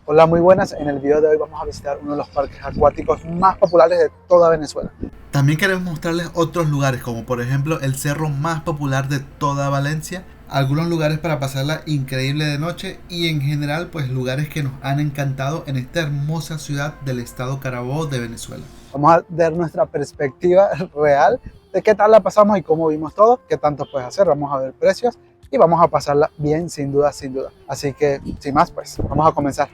Hola, muy buenas. En el video de hoy vamos a visitar uno de los parques acuáticos más populares de toda Venezuela. También queremos mostrarles otros lugares, como por ejemplo el cerro más popular de toda Valencia, algunos lugares para pasarla increíble de noche y en general pues lugares que nos han encantado en esta hermosa ciudad del estado Carabobo de Venezuela. Vamos a ver nuestra perspectiva real de qué tal la pasamos y cómo vimos todo, qué tanto puedes hacer. Vamos a ver precios y vamos a pasarla bien, sin duda, sin duda. Así que, sin más, pues vamos a comenzar.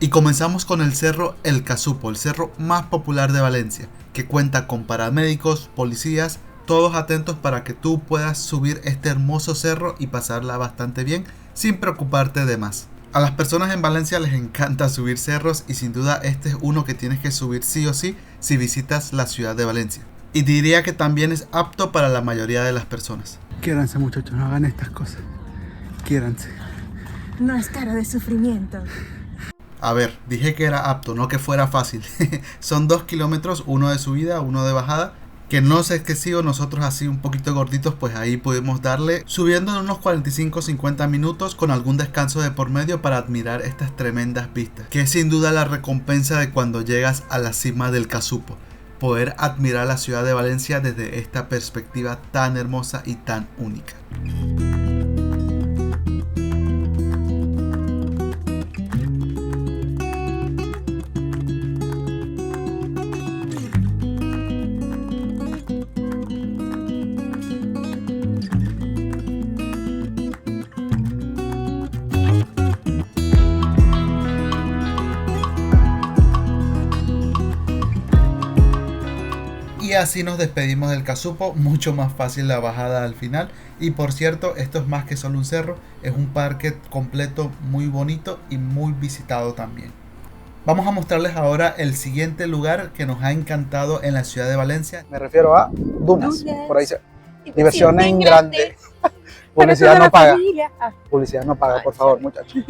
Y comenzamos con el cerro El Casupo, el cerro más popular de Valencia, que cuenta con paramédicos, policías, todos atentos para que tú puedas subir este hermoso cerro y pasarla bastante bien sin preocuparte de más. A las personas en Valencia les encanta subir cerros y sin duda este es uno que tienes que subir sí o sí si visitas la ciudad de Valencia. Y diría que también es apto para la mayoría de las personas. Quiéranse, muchachos, no hagan estas cosas. Quiéranse. No es cara de sufrimiento. A ver, dije que era apto, no que fuera fácil. Son 2 kilómetros, uno de subida, uno de bajada, que no es excesivo. Nosotros así un poquito gorditos, pues ahí pudimos darle, subiendo en unos 45-50 minutos con algún descanso de por medio para admirar estas tremendas vistas, que es sin duda la recompensa de cuando llegas a la cima del Casupo, poder admirar la ciudad de Valencia desde esta perspectiva tan hermosa y tan única. Y así nos despedimos del Casupo, mucho más fácil la bajada al final. Y por cierto, esto es más que solo un cerro, es un parque completo muy bonito y muy visitado también. Vamos a mostrarles ahora el siguiente lugar que nos ha encantado en la ciudad de Valencia. Me refiero a dunas. Por ahí se... Diversión Diversión en grande. Publicidad no paga. Publicidad no paga, por favor, muchachos.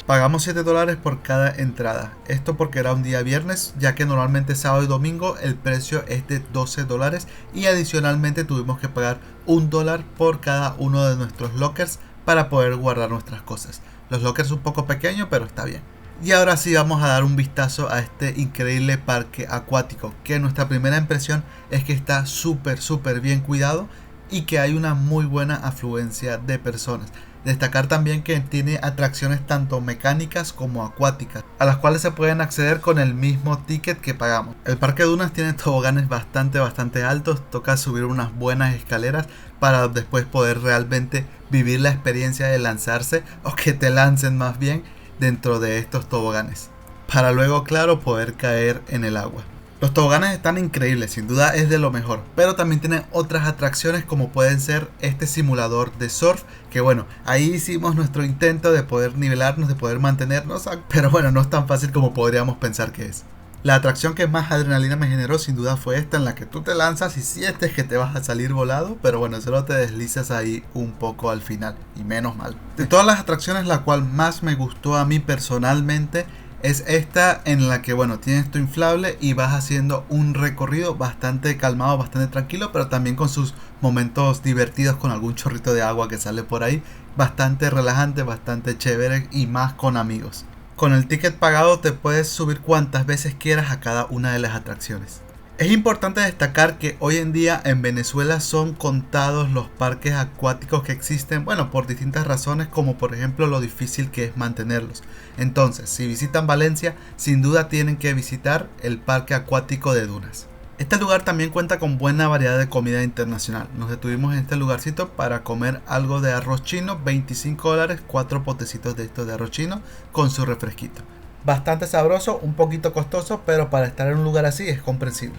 Pagamos $7 por cada entrada. Esto porque era un día viernes, ya que normalmente sábado y domingo el precio es de $12 y adicionalmente tuvimos que pagar $1 por cada uno de nuestros lockers para poder guardar nuestras cosas. Los lockers un poco pequeños, pero está bien. Y ahora sí vamos a dar un vistazo a este increíble parque acuático, que nuestra primera impresión es que está súper bien cuidado y que hay una muy buena afluencia de personas. Destacar también que tiene atracciones tanto mecánicas como acuáticas, a las cuales se pueden acceder con el mismo ticket que pagamos. El parque Dunas tiene toboganes bastante altos, toca subir unas buenas escaleras para después poder realmente vivir la experiencia de lanzarse, o que te lancen más bien, dentro de estos toboganes, para luego, claro, poder caer en el agua. Los toboganes están increíbles, sin duda es de lo mejor, pero también tienen otras atracciones como pueden ser este simulador de surf, que bueno, ahí hicimos nuestro intento de poder nivelarnos, de poder mantenernos, pero bueno, no es tan fácil como podríamos pensar que es. La atracción que más adrenalina me generó sin duda fue esta, en la que tú te lanzas y sientes que te vas a salir volado, pero bueno, solo te deslizas ahí un poco al final, y menos mal. De todas las atracciones, la cual más me gustó a mí personalmente es esta, en la que bueno, tienes tu inflable y vas haciendo un recorrido bastante calmado, bastante tranquilo, pero también con sus momentos divertidos, con algún chorrito de agua que sale por ahí, bastante relajante, bastante chévere y más con amigos. Con el ticket pagado te puedes subir cuantas veces quieras a cada una de las atracciones. Es importante destacar que hoy en día en Venezuela son contados los parques acuáticos que existen, bueno, por distintas razones, como por ejemplo lo difícil que es mantenerlos. Entonces, si visitan Valencia, sin duda tienen que visitar el parque acuático de Dunas. Este lugar también cuenta con buena variedad de comida internacional. Nos detuvimos en este lugarcito para comer algo de arroz chino, $25, 4 potecitos de estos de arroz chino con su refresquito. Bastante sabroso, un poquito costoso, pero para estar en un lugar así es comprensible.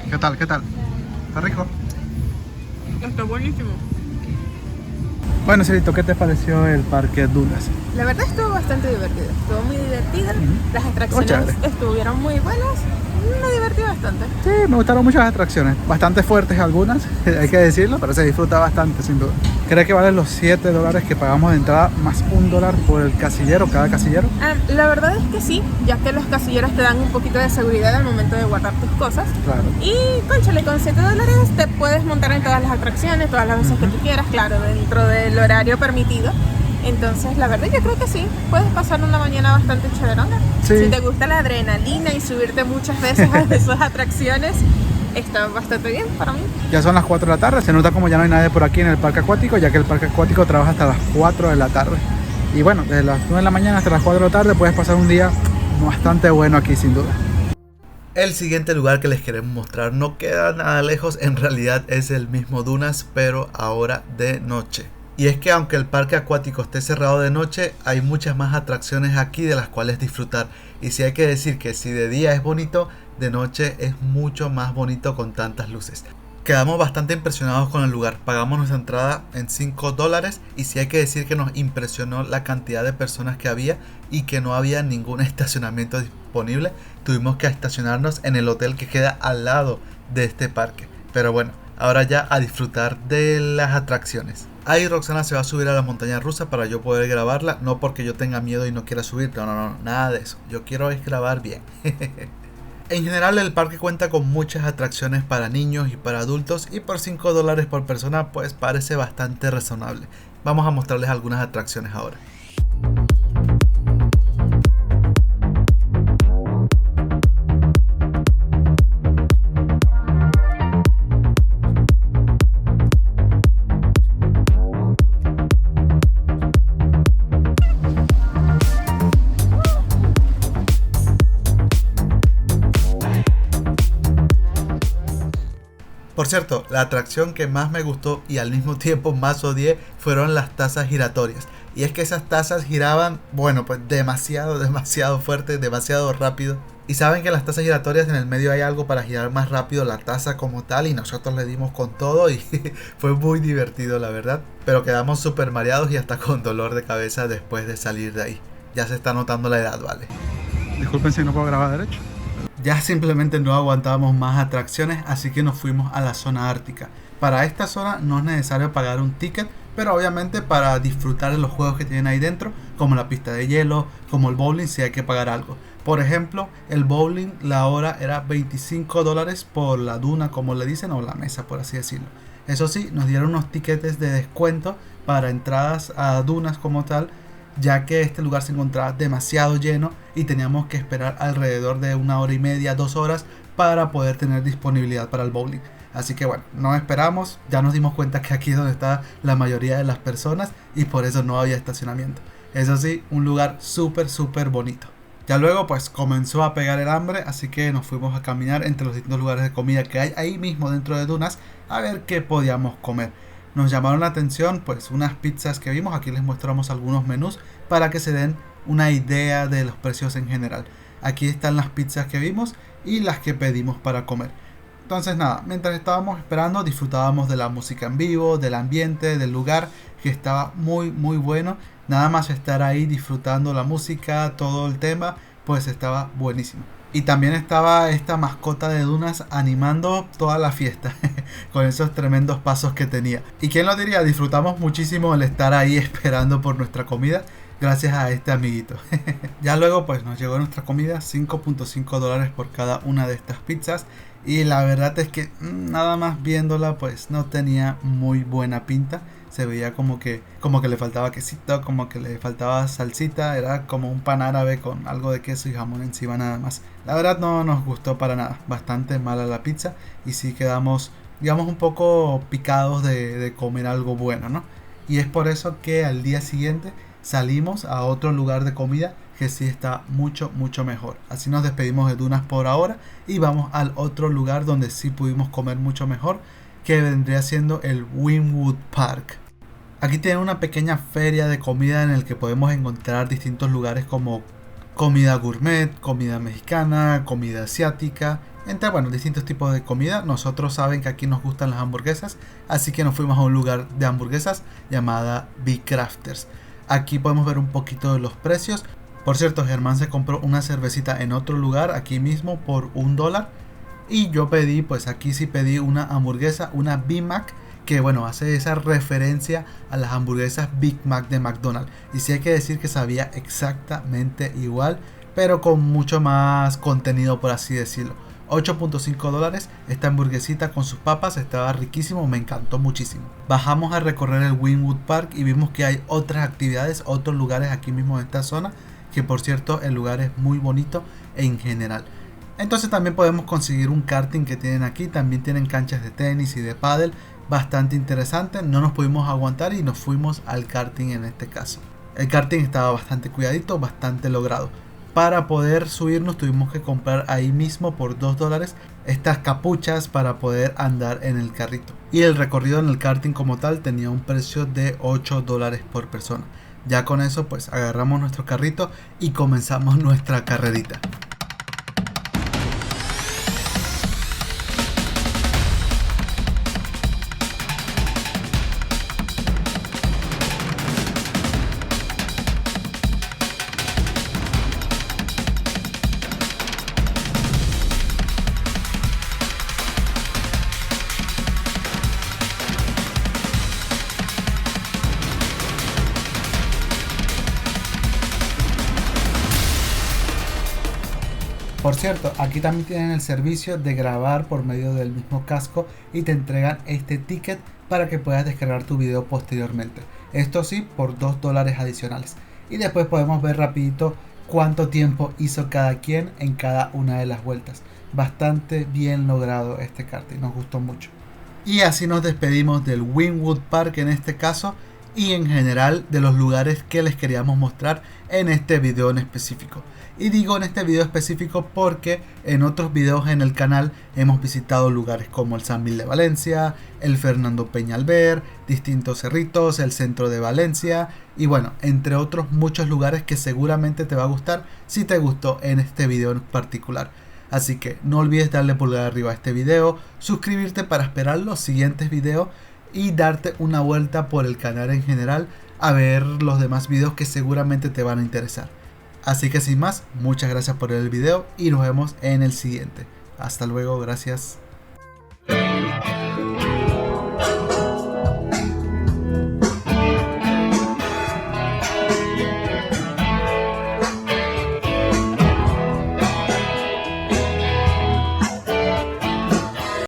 ¿Qué tal? ¿Qué tal? ¿Está rico? Está buenísimo. Bueno, Celito, ¿qué te pareció el parque Dunas? La verdad estuvo bastante divertido. Estuvo muy divertido. Las atracciones estuvieron muy buenas. Me divertí bastante. Sí, me gustaron muchas atracciones, bastante fuertes algunas, hay que decirlo, pero se disfruta bastante sin duda. ¿Crees que valen los $7 que pagamos de entrada más $1 por el casillero, cada casillero? La verdad es que sí, ya que los casilleros te dan un poquito de seguridad al momento de guardar tus cosas. Claro. Y cónchale, con $7 te puedes montar en todas las atracciones, todas las veces que tú quieras, claro, dentro del horario permitido. Entonces, la verdad yo creo que sí, puedes pasar una mañana bastante chéverona. Sí. Si te gusta la adrenalina y subirte muchas veces a esas atracciones, está bastante bien para mí. Ya son las 4 de la tarde, se nota como ya no hay nadie por aquí en el parque acuático, ya que el parque acuático trabaja hasta las 4 de la tarde. Y bueno, desde las 9 de la mañana hasta las 4 de la tarde puedes pasar un día bastante bueno aquí sin duda. El siguiente lugar que les queremos mostrar no queda nada lejos, en realidad es el mismo Dunas, pero ahora de noche. Y es que aunque el parque acuático esté cerrado de noche, hay muchas más atracciones aquí de las cuales disfrutar. Y sí hay que decir que si de día es bonito, de noche es mucho más bonito con tantas luces. Quedamos bastante impresionados con el lugar, pagamos nuestra entrada en $5 y sí hay que decir que nos impresionó la cantidad de personas que había y que no había ningún estacionamiento disponible. Tuvimos que estacionarnos en el hotel que queda al lado de este parque. Pero bueno, ahora ya a disfrutar de las atracciones. Ahí Roxana se va a subir a la montaña rusa para yo poder grabarla, no porque yo tenga miedo y no quiera subir, no, nada de eso. Yo quiero es grabar bien. En general el parque cuenta con muchas atracciones para niños y para adultos y por $5 por persona pues parece bastante razonable. Vamos a mostrarles algunas atracciones ahora. Por cierto, la atracción que más me gustó y al mismo tiempo más odié fueron las tazas giratorias. Y es que esas tazas giraban, bueno, pues demasiado fuerte, demasiado rápido. Y saben que en las tazas giratorias en el medio hay algo para girar más rápido la taza como tal y nosotros le dimos con todo y fue muy divertido la verdad. Pero quedamos súper mareados y hasta con dolor de cabeza después de salir de ahí. Ya se está notando la edad, vale. Disculpen si no puedo grabar derecho. Ya simplemente no aguantábamos más atracciones, así que nos fuimos a la zona ártica. Para esta zona no es necesario pagar un ticket, pero obviamente para disfrutar de los juegos que tienen ahí dentro, como la pista de hielo, como el bowling, sí hay que pagar algo. Por ejemplo, el bowling, la hora era $25 por la duna, como le dicen, o la mesa, por así decirlo. Eso sí, nos dieron unos tiquetes de descuento para entradas a dunas como tal, ya que este lugar se encontraba demasiado lleno y teníamos que esperar alrededor de 1 hora y media, 2 horas para poder tener disponibilidad para el bowling. Así que bueno, no esperamos, ya nos dimos cuenta que aquí es donde está la mayoría de las personas y por eso no había estacionamiento. Eso sí, un lugar súper bonito. Ya luego pues comenzó a pegar el hambre, así que nos fuimos a caminar entre los distintos lugares de comida que hay ahí mismo dentro de Dunas a ver qué podíamos comer. Nos llamaron la atención pues unas pizzas que vimos, aquí les mostramos algunos menús para que se den una idea de los precios en general. Aquí están las pizzas que vimos y las que pedimos para comer. Entonces nada, mientras estábamos esperando disfrutábamos de la música en vivo, del ambiente, del lugar que estaba muy bueno. Nada más estar ahí disfrutando la música, todo el tema, pues estaba buenísimo. Y también estaba esta mascota de Dunas animando toda la fiesta con esos tremendos pasos que tenía. Y quién lo diría, disfrutamos muchísimo el estar ahí esperando por nuestra comida gracias a este amiguito. Ya luego pues nos llegó nuestra comida, $5.5 por cada una de estas pizzas. Y la verdad es que nada más viéndola pues no tenía muy buena pinta. Se veía como que le faltaba quesito, como que le faltaba salsita. Era como un pan árabe con algo de queso y jamón encima nada más. La verdad no nos gustó para nada. Bastante mala la pizza. Y sí quedamos, digamos, un poco picados de comer algo bueno, ¿no? Y es por eso que al día siguiente salimos a otro lugar de comida que sí está mucho mejor. Así nos despedimos de Dunas por ahora y vamos al otro lugar donde sí pudimos comer mucho mejor, que vendría siendo el Wynwood Park. Aquí tienen una pequeña feria de comida en el que podemos encontrar distintos lugares como comida gourmet, comida mexicana, comida asiática, entre distintos tipos de comida. Nosotros saben que aquí nos gustan las hamburguesas, así que nos fuimos a un lugar de hamburguesas llamada Be Crafters. Aquí podemos ver un poquito de los precios. Por cierto, Germán se compró una cervecita en otro lugar aquí mismo por $1 y yo pedí, pues aquí sí pedí una hamburguesa, una Big Mac, que bueno, hace esa referencia a las hamburguesas Big Mac de McDonald's. Y sí hay que decir que sabía exactamente igual, pero con mucho más contenido, por así decirlo. $8.5 esta hamburguesita con sus papas, estaba riquísimo, me encantó muchísimo. Bajamos a recorrer el Wynwood Park y vimos que hay otras actividades, otros lugares aquí mismo en esta zona, que por cierto el lugar es muy bonito en general. Entonces también podemos conseguir un karting que tienen aquí, también tienen canchas de tenis y de pádel, bastante interesante. No nos pudimos aguantar y nos fuimos al karting en este caso. El karting estaba bastante cuidadito, bastante logrado. Para poder subirnos tuvimos que comprar ahí mismo por $2 estas capuchas para poder andar en el carrito. Y el recorrido en el karting como tal tenía un precio de $8 por persona. Ya con eso pues agarramos nuestro carrito y comenzamos nuestra carrerita. Por cierto, aquí también tienen el servicio de grabar por medio del mismo casco y te entregan este ticket para que puedas descargar tu video posteriormente. Esto sí, por $2 adicionales. Y después podemos ver rapidito cuánto tiempo hizo cada quien en cada una de las vueltas. Bastante bien logrado este karting, nos gustó mucho. Y así nos despedimos del Wynwood Park en este caso y en general de los lugares que les queríamos mostrar en este video en específico. Y digo en este video específico porque en otros videos en el canal hemos visitado lugares como el San Mil de Valencia, el Fernando Peñalver, distintos cerritos, el centro de Valencia y bueno, entre otros muchos lugares que seguramente te va a gustar si te gustó en este video en particular. Así que no olvides darle pulgar arriba a este video, suscribirte para esperar los siguientes videos y darte una vuelta por el canal en general a ver los demás videos que seguramente te van a interesar. Así que sin más, muchas gracias por ver el video y nos vemos en el siguiente. Hasta luego, gracias.